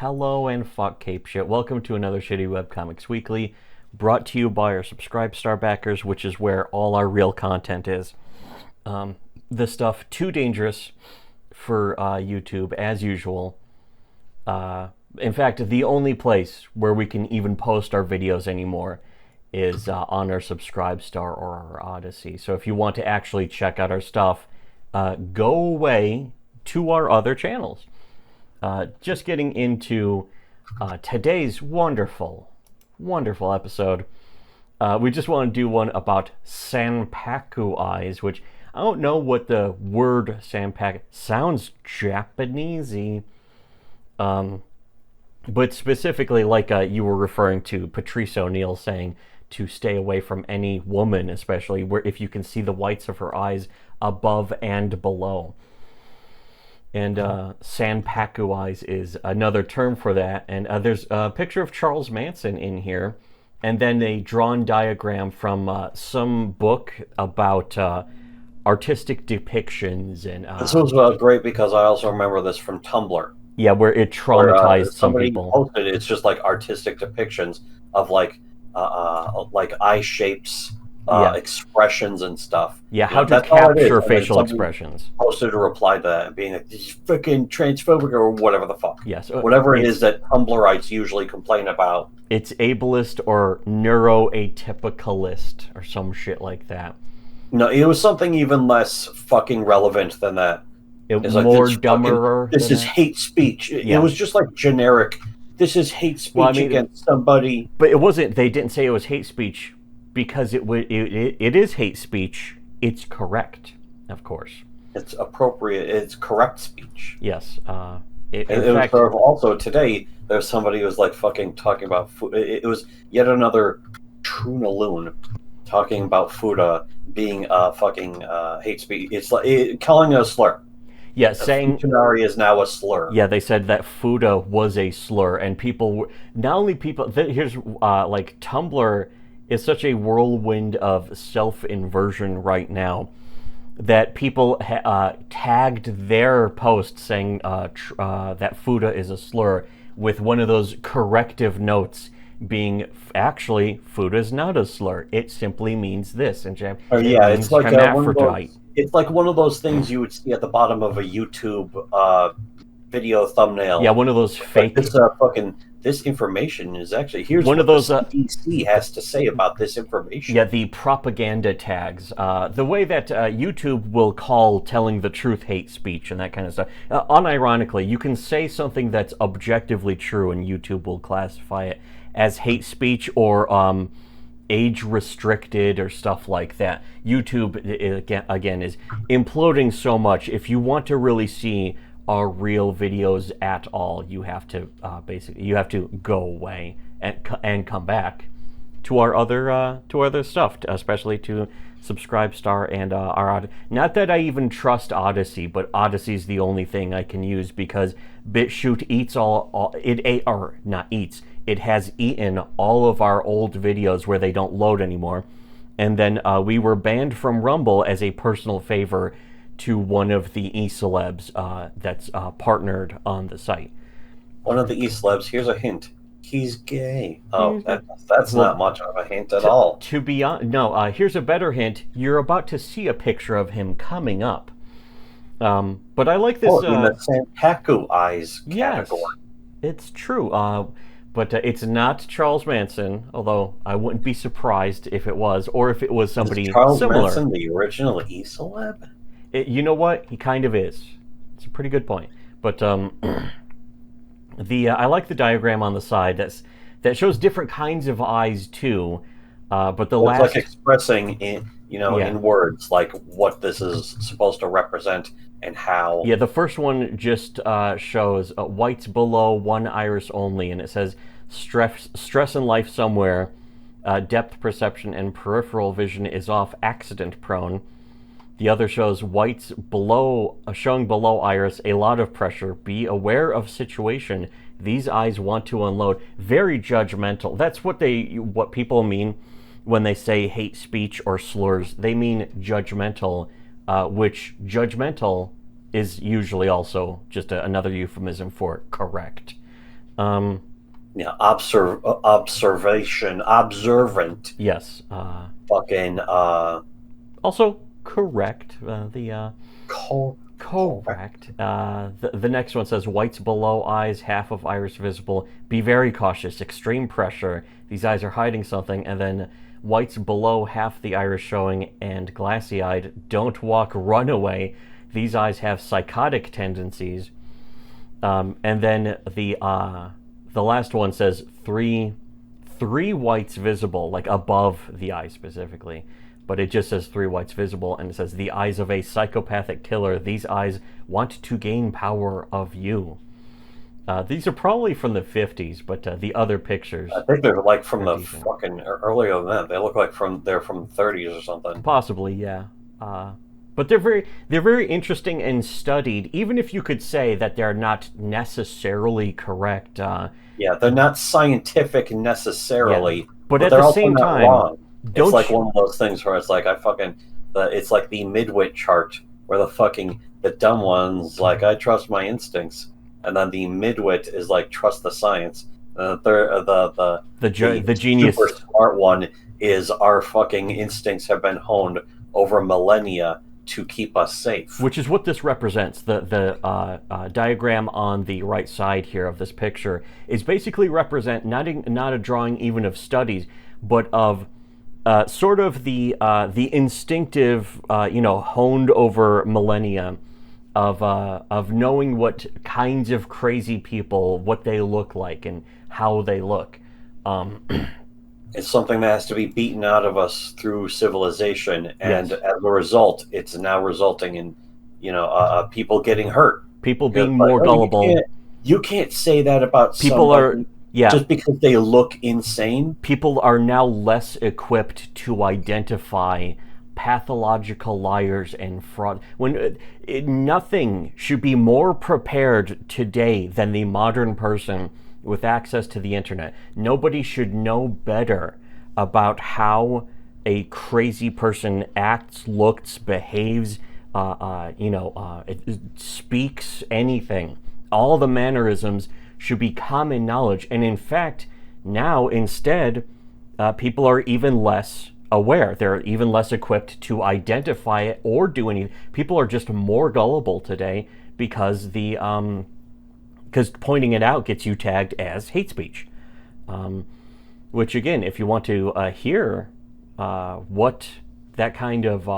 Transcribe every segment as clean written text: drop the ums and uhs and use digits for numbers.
Hello and fuck cape shit. Welcome to another Shittywebcomics Weekly, brought to you by our Subscribe Star backers, which is where all our real content is. The stuff too dangerous for YouTube, as usual. In fact, the only place where we can even post our videos anymore is on our Subscribe Star or our Odyssey. So if you want to actually check out our stuff, go away to our other channels. Just getting into today's wonderful episode. We just want to do one about Sanpaku eyes, which I don't know what the word Sanpaku sounds Japanesey. But specifically, like you were referring to Patrice O'Neill saying to stay away from any woman, especially where if you can see the whites of her eyes above and below. And Sanpaku eyes is another term for that. And there's a picture of Charles Manson in here, and then a drawn diagram from some book about artistic depictions. And this was great because I also remember this from Tumblr. Yeah, where it traumatized some people. Posted, it's just like artistic depictions of like eye shapes, expressions and stuff. Yeah, how to capture facial expressions. Posted a reply to that, being like, "This is freaking transphobic" or whatever the fuck. Yes, whatever it is that Tumblrites usually complain about. It's ableist or neuroatypicalist or some shit like that. No, it was something even less fucking relevant than that. It was like, more dumber. This is hate speech. It was just like generic. This is hate speech against somebody. But it wasn't. They didn't say it was hate speech because it is hate speech. It's correct, of course. It's appropriate. It's correct speech. Yes. In fact, also today there's somebody who was like fucking talking about food. It was yet another Trunaloon talking about Fuda being fucking hate speech. It's like calling it a slur. Yeah, saying Futanari is now a slur. Yeah, they said that Fuda was a slur, and people were not only people. Here's like Tumblr is such a whirlwind of self-inversion right now that people tagged their post saying that Fuda is a slur with one of those corrective notes being actually Fuda is not a slur. It simply means this in Japanese. Oh yeah, it's like hermaphrodite. It's like one of those things you would see at the bottom of a YouTube video thumbnail. Yeah, one of those fake. This information is actually here's one what of those. The CDC has to say about this information. Yeah, the propaganda tags. The way that YouTube will call telling the truth hate speech and that kind of stuff. Unironically, you can say something that's objectively true, and YouTube will classify it as hate speech or age restricted or stuff like that. YouTube again is imploding so much. If you want to really see our real videos at all, you have to go away and come back to our other stuff, especially to Subscribe Star and our not that I even trust Odyssey, but Odyssey's the only thing I can use because BitChute eats it has eaten all of our old videos where they don't load anymore. And then we were banned from Rumble as a personal favor to one of the e-celebs that's partnered on the site. One of the e-celebs, here's a hint. He's gay. Oh, that's not much of a hint at all. To be honest, no, here's a better hint. You're about to see a picture of him coming up. But I like this... in the Sanpaku eyes category. Yes, it's true. But it's not Charles Manson, although I wouldn't be surprised if it was, or if it was somebody Is Charles similar. Manson the original e-celeb? You know what? He kind of is. It's a pretty good point. But I like the diagram on the side that shows different kinds of eyes too. But it's like expressing in words like what this is supposed to represent and how. Yeah, the first one just shows whites below, one iris only, and it says stress in life somewhere, depth perception and peripheral vision is off, accident prone. The other shows whites below, showing below iris, a lot of pressure. Be aware of situation. These eyes want to unload. Very judgmental. That's what people mean when they say hate speech or slurs. They mean judgmental, which judgmental is usually also just another euphemism for correct. Yeah, observant. Yes. Fucking Also correct. correct. The next one says whites below eyes, half of iris visible. Be very cautious. Extreme pressure. These eyes are hiding something. And then whites below, half the iris showing, and glassy-eyed. Don't walk. Run away. These eyes have psychotic tendencies. And then the last one says three whites visible, like above the eye specifically. But it just says 3 whites visible, and it says the eyes of a psychopathic killer. These eyes want to gain power of you. These are probably from the 50s, but the other pictures, I think they're like from the fucking earlier than that. They look like they're from the 30s or something. Possibly, yeah. But they're very interesting and studied, even if you could say that they're not necessarily correct. Yeah, they're not scientific necessarily, yeah. But at they're the also same not time, wrong. It's like one of those things where it's like it's like the midwit chart where the dumb one's like, I trust my instincts, and then the midwit is like, trust the science. The genius, super smart one is, our fucking instincts have been honed over millennia to keep us safe. Which is what this represents. The diagram on the right side here of this picture is basically represent not a drawing even of studies, but of sort of the instinctive, honed over millennia of knowing what kinds of crazy people, what they look like and how they look. It's something that has to be beaten out of us through civilization, and yes. as a result, it's now resulting in, people getting hurt. People being more gullible. You can't say that about people. Just because they look insane. People are now less equipped to identify pathological liars and fraud. Nothing should be more prepared today than the modern person with access to the internet. Nobody should know better about how a crazy person acts, looks, behaves, speaks, anything. All the mannerisms should be common knowledge. And in fact, now instead, people are even less aware. They're even less equipped to identify it or do anything. People are just more gullible today because because pointing it out gets you tagged as hate speech. Which again, if you want to hear what that kind of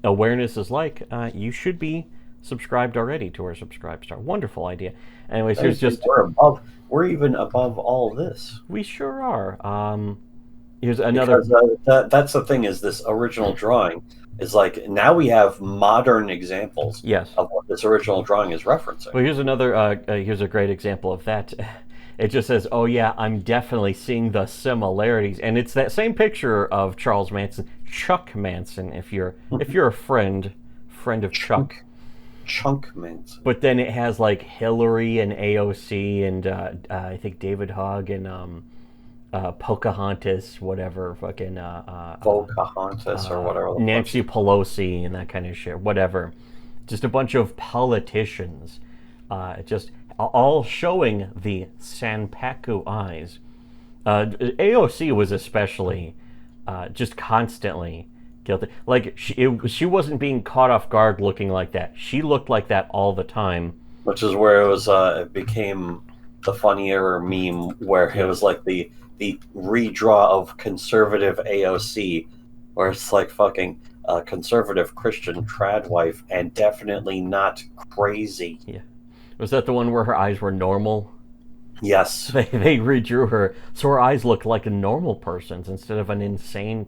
awareness is like, you should be subscribed already to our Subscribestar. Wonderful idea. Anyways, here's just... We're even above all this. We sure are. Here's another... Because, that's the thing, is this original drawing is like, now we have modern examples of what this original drawing is referencing. Well, here's a great example of that. It just says, oh yeah, I'm definitely seeing the similarities. And it's that same picture of Charles Manson, Chuck Manson, if you're a friend of Chuck. Chunk Manson. But then it has like Hillary and AOC and I think David Hogg and Pocahontas, whatever, fucking Pocahontas or whatever. Nancy Pelosi and that kind of shit, whatever. Just a bunch of politicians, just all showing the Sanpaku eyes. AOC was especially just constantly guilty. Like she wasn't being caught off guard looking like that. She looked like that all the time. Which is where it became the funnier meme, where it was like the redraw of conservative AOC, where it's like fucking conservative Christian trad wife and definitely not crazy. Yeah. Was that the one where her eyes were normal? Yes. They redrew her, so her eyes looked like a normal person's instead of an insane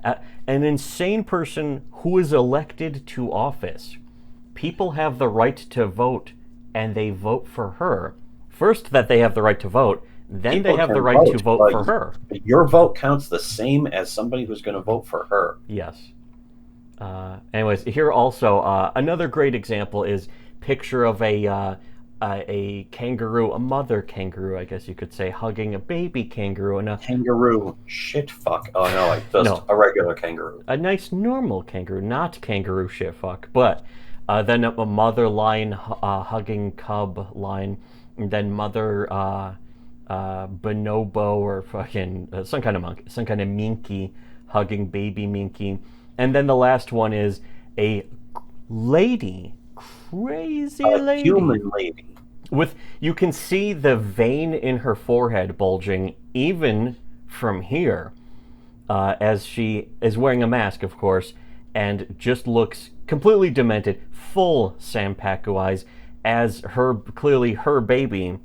an insane person who is elected to office. People have the right to vote, and they vote for her. First, that they have the right to vote, then People they have the right to vote for her. Your vote counts the same as somebody who's going to vote for her. Yes. Anyways, here also, another great example is picture of a kangaroo, a mother kangaroo, I guess you could say, hugging a baby kangaroo. And a kangaroo shit fuck. Oh no, a regular kangaroo. A nice normal kangaroo, not kangaroo shit fuck. But then a mother lion hugging cub lion, and then mother bonobo or fucking some kind of monkey, some kind of minky hugging baby minky, and then the last one is a lady, crazy lady, human lady. With, you can see the vein in her forehead bulging even from here, as she is wearing a mask, of course, and just looks completely demented, full Sanpaku eyes, as clearly her baby.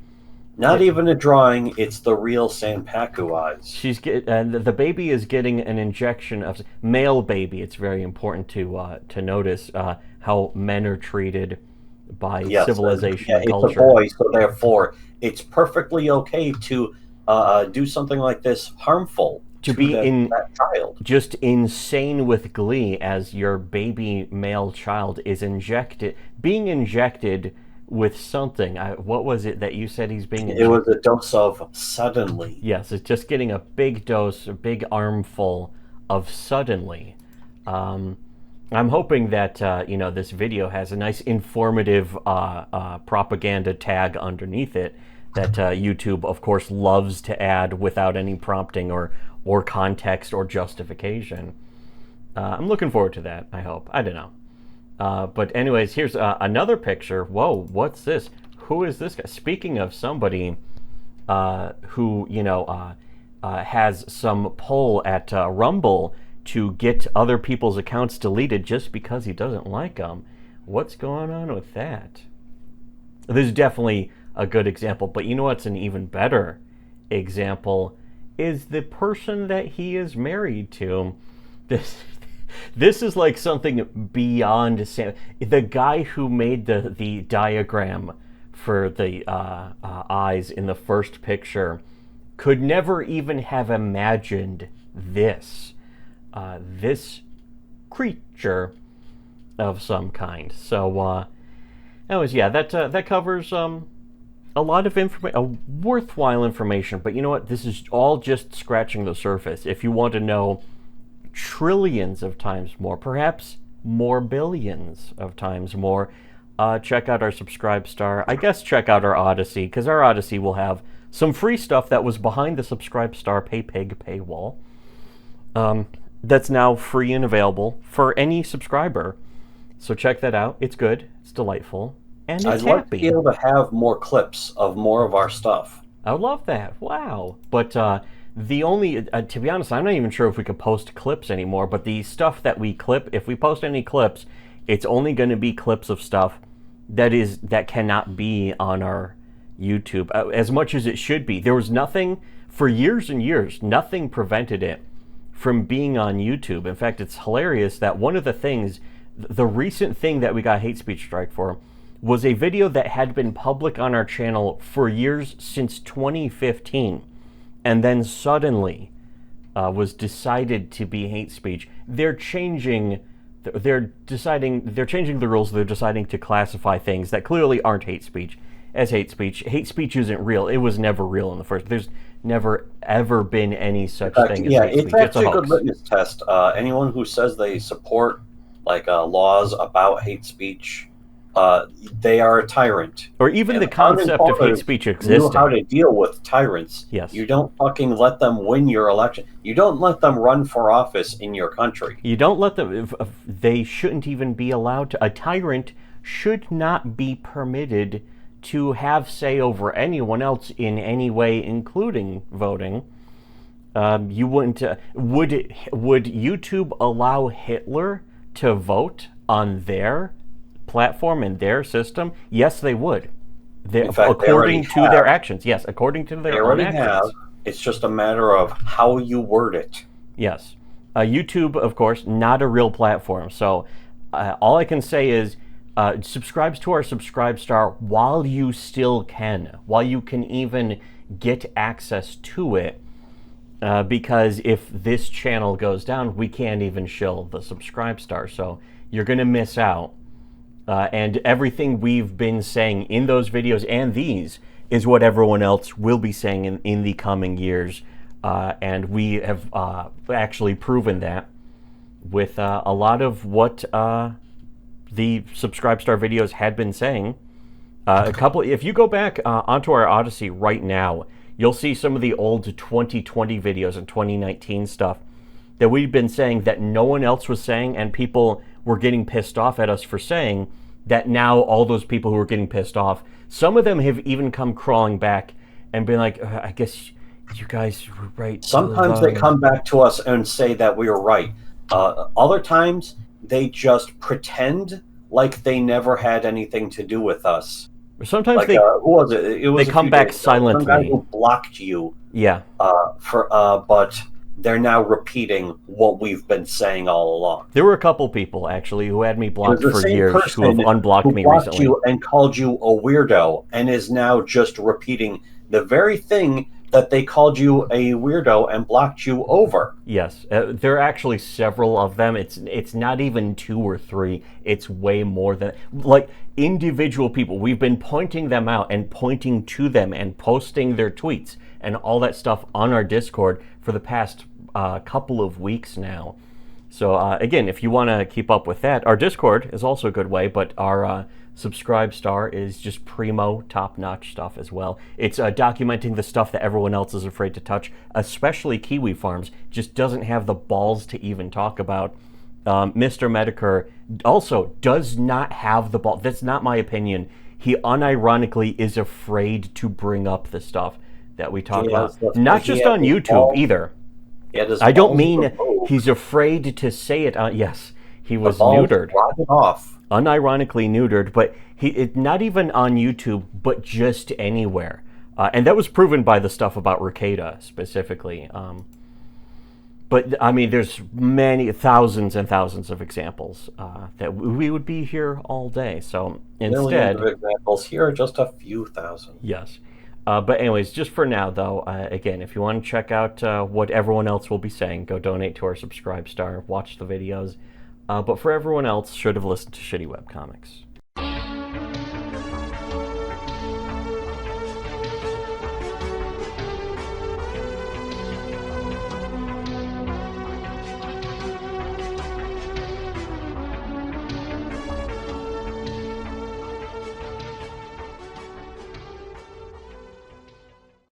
Not even a drawing; it's the real Sanpaku eyes. The baby is getting an injection of male baby. It's very important to notice how men are treated by civilization and culture. It's a boy, so therefore it's perfectly okay to do something like this harmful to that child. Just insane with glee as your baby male child is being injected with something. What was it that you said he's being injected? It was a dose of suddenly. Yes, it's just getting a big dose, a big armful of suddenly. I'm hoping that this video has a nice informative propaganda tag underneath it that YouTube, of course, loves to add without any prompting or context or justification. I'm looking forward to that, I hope. I don't know. But anyways, here's another picture. Whoa, what's this? Who is this guy? Speaking of somebody who, has some pull at Rumble to get other people's accounts deleted just because he doesn't like them. What's going on with that? This is definitely a good example, but you know what's an even better example is the person that he is married to. This is like something beyond the guy who made the diagram for the eyes in the first picture could never even have imagined this creature of some kind. So anyways, yeah, that covers a lot of information, worthwhile information. But you know what? This is all just scratching the surface. If you want to know trillions of times more, perhaps more billions of times more, check out our Subscribe Star. I guess check out our Odyssey, because our Odyssey will have some free stuff that was behind the Subscribe Star PayPig paywall. That's now free and available for any subscriber. So check that out. It's good. It's delightful. And it's I'd like to be able to have more clips of more of our stuff. I would love that. Wow. But the only, to be honest, I'm not even sure if we could post clips anymore, but the stuff that we clip, if we post any clips, it's only going to be clips of stuff that cannot be on our YouTube, as much as it should be. There was nothing, for years and years, nothing prevented it from being on YouTube. In fact, it's hilarious that one of the things, the recent thing that we got hate speech strike for, was a video that had been public on our channel for years, since 2015, and then suddenly was decided to be hate speech. They're changing the rules. They're deciding to classify things that clearly aren't hate speech as hate speech. Hate speech isn't real. It was never real in the first. There's never ever been any such thing as hate speech. It's actually a good litmus test. Anyone who says they support laws about hate speech, they are a tyrant. Or even the concept of hate speech existing. You know how to deal with tyrants. Yes. You don't fucking let them win your election. You don't let them run for office in your country. You don't let them. They shouldn't even be allowed to. A tyrant should not be permitted to have say over anyone else in any way, including voting. You wouldn't. Would YouTube allow Hitler to vote on their platform and their system? Yes, they would. According to their actions. Yes, according to their own actions. It's just a matter of how you word it. Yes. YouTube, of course, not a real platform. So all I can say is subscribe to our Subscribe Star while you still can, while you can even get access to it. Because if this channel goes down, we can't even shill the Subscribe Star. So you're going to miss out. And everything we've been saying in those videos and these is what everyone else will be saying in the coming years. And we have the Subscribe Star videos had been saying. If you go back onto our Odyssey right now, you'll see some of the old 2020 videos and 2019 stuff that we've been saying that no one else was saying, and people were getting pissed off at us for saying that. Now all those people who were getting pissed off, some of them have even come crawling back and been like, I guess you guys were right. Sometimes they come back to us and say that we were right. Other times they just pretend like they never had anything to do with us. Sometimes like, who was it? It was they come back silently. Some guy who blocked you. Yeah. But they're now repeating what we've been saying all along. There were a couple people actually who had me blocked for years, who have unblocked me blocked recently, you and called you a weirdo, and is now just repeating the very thing that they called you a weirdo and blocked you over. Yes, there are actually several of them. It's not even 2 or 3. It's way more than, like, individual people. We've been pointing them out and pointing to them and posting their tweets and all that stuff on our Discord for the past couple of weeks now. So again, if you want to keep up with that, our Discord is also a good way, but our Subscribe Star is just primo, top-notch stuff as well. It's documenting the stuff that everyone else is afraid to touch, especially Kiwi Farms just doesn't have the balls to even talk about. Mr. Medicare also does not have the ball. That's not my opinion. He unironically is afraid to bring up the stuff that we talk about. Not just on YouTube either. I don't mean he's afraid to say it. Yes, he was neutered. Unironically neutered, but not even on YouTube, but just anywhere. And that was proven by the stuff about Ricada specifically. But I mean, there's many thousands and thousands of examples that we would be here all day. So instead, millions of examples. Here are just a few thousand. Yes. But anyways, just for now, though, again, if you want to check out what everyone else will be saying, go donate to our Subscribe Star, watch the videos. But for everyone else, should have listened to Shitty Webcomics.